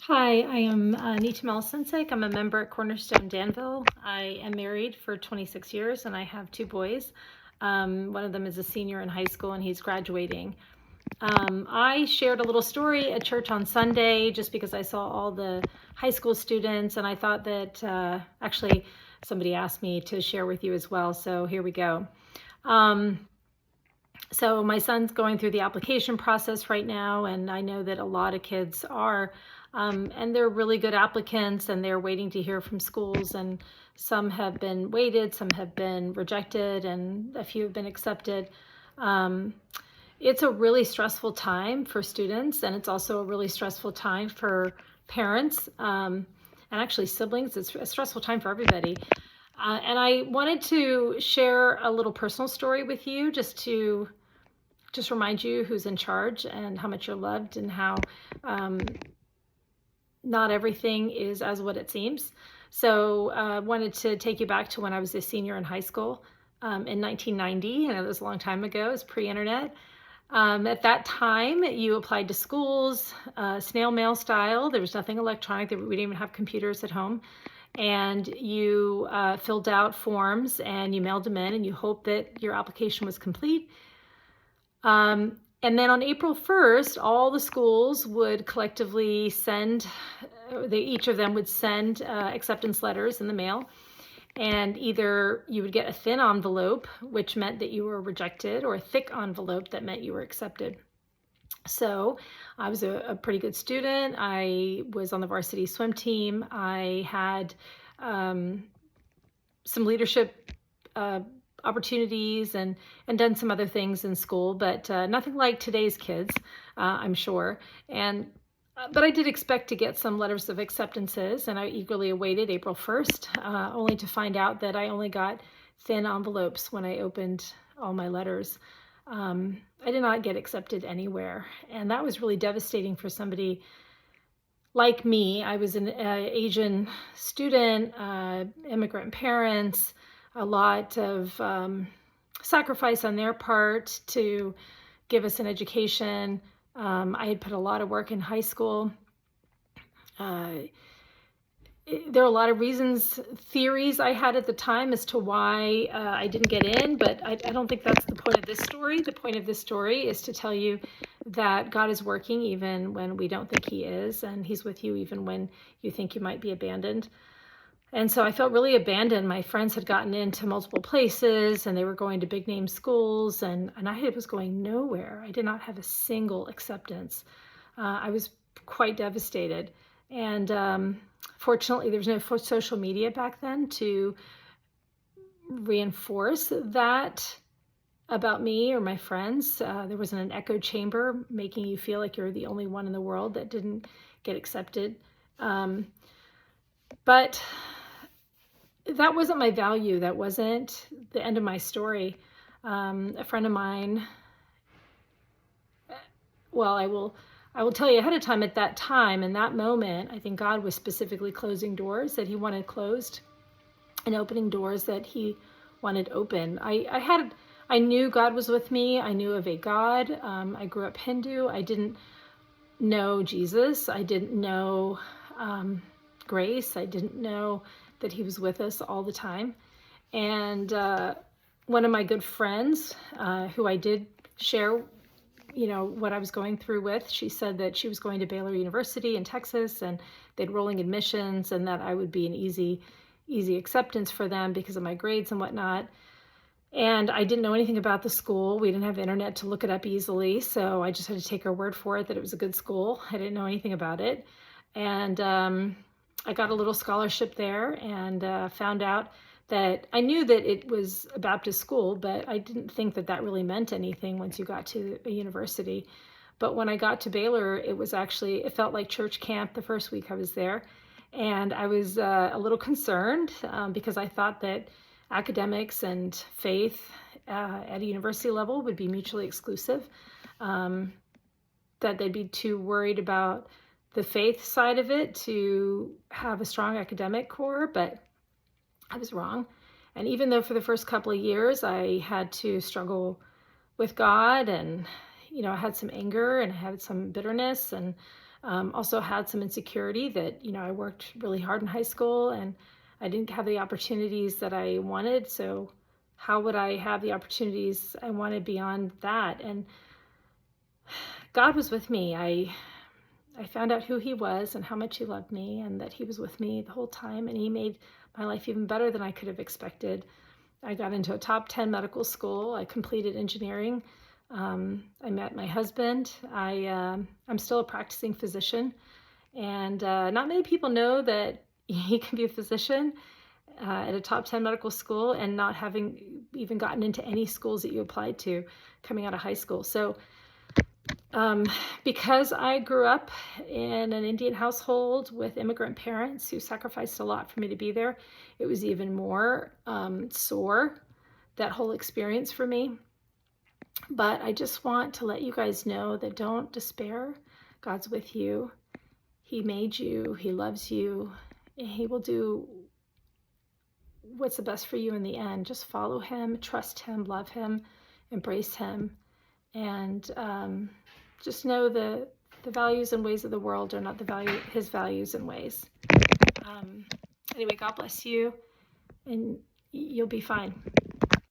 Hi, I am Nita Malsensic. I'm a member at Cornerstone Danville. I am married for 26 years and I have two boys. One of them is a senior in high school and he's graduating. I shared a little story at church on Sunday just because I saw all the high school students and I thought that actually somebody asked me to share with you as well. So here we go. So my son's going through the application process right now, and I know that a lot of kids are, and they're really good applicants, and they're waiting to hear from schools, and some have been weighted, some have been rejected, and a few have been accepted. It's a really stressful time for students, and it's also a really stressful time for parents, and actually siblings. It's a stressful time for everybody. And I wanted to share a little personal story with you just to remind you who's in charge and how much you're loved and how not everything is as what it seems. So I wanted to take you back to when I was a senior in high school in 1990, and it was a long time ago. It was pre-internet. At that time, you applied to schools, snail mail style. There was nothing electronic. We didn't even have computers at home. And you filled out forms and you mailed them in and you hoped that your application was complete. And then on April 1st, all the schools would collectively send, each of them would send acceptance letters in the mail. And either you would get a thin envelope, which meant that you were rejected, or a thick envelope that meant you were accepted. So I was a pretty good student. I was on the varsity swim team. I had some leadership opportunities and done some other things in school, but nothing like today's kids, I'm sure. But I did expect to get some letters of acceptances, and I eagerly awaited April 1st, only to find out that I only got thin envelopes when I opened all my letters. I did not get accepted anywhere, and that was really devastating for somebody like me. I was an Asian student, immigrant parents, a lot of sacrifice on their part to give us an education. I had put a lot of work in high school. There are a lot of reasons, theories I had at the time as to why I didn't get in, but I don't think that's the point of this story. The point of this story is to tell you that God is working even when we don't think he is, and he's with you even when you think you might be abandoned. And so I felt really abandoned. My friends had gotten into multiple places and they were going to big name schools, and I was going nowhere. I did not have a single acceptance. I was quite devastated. And fortunately, there was no social media back then to reinforce that about me or my friends. There wasn't an echo chamber making you feel like you're the only one in the world that didn't get accepted. But that wasn't my value. That wasn't the end of my story. A friend of mine, well, I will tell you ahead of time, at that time, in that moment, I think God was specifically closing doors that he wanted closed and opening doors that he wanted open. I knew God was with me. I knew of a God. I grew up Hindu. I didn't know Jesus. I didn't know grace. I didn't know that he was with us all the time. And one of my good friends, who I did share, what I was going through with, she said that she was going to Baylor University in Texas and they'd rolling admissions and that I would be an easy acceptance for them because of my grades and whatnot. And I didn't know anything about the school. We didn't have internet to look it up easily, so I just had to take her word for it that it was a good school. I didn't know anything about it. And I got a little scholarship there and found out that I knew that it was a Baptist school, but I didn't think that that really meant anything once you got to a university. But when I got to Baylor, it felt like church camp the first week I was there. And I was a little concerned because I thought that academics and faith at a university level would be mutually exclusive, that they'd be too worried about the faith side of it to have a strong academic core, but I was wrong. And even though for the first couple of years I had to struggle with God and, I had some anger and I had some bitterness and Also had some insecurity that, I worked really hard in high school and I didn't have the opportunities that I wanted. So how would I have the opportunities I wanted beyond that? And God was with me. I found out who he was and how much he loved me and that he was with me the whole time. And he made my life even better than I could have expected. I got into a top 10 medical school. I completed engineering. I met my husband. I'm still a practicing physician. And not many people know that he can be a physician at a top 10 medical school and not having even gotten into any schools that you applied to coming out of high school. So because I grew up in an Indian household with immigrant parents who sacrificed a lot for me to be there, it was even more sore, that whole experience for me. But I just want to let you guys know that don't despair. God's with you. He made you. He loves you. And he will do what's the best for you in the end. Just follow him, trust him, love him, embrace him, and just know the values and ways of the world are not his values and ways. Anyway, God bless you, and you'll be fine.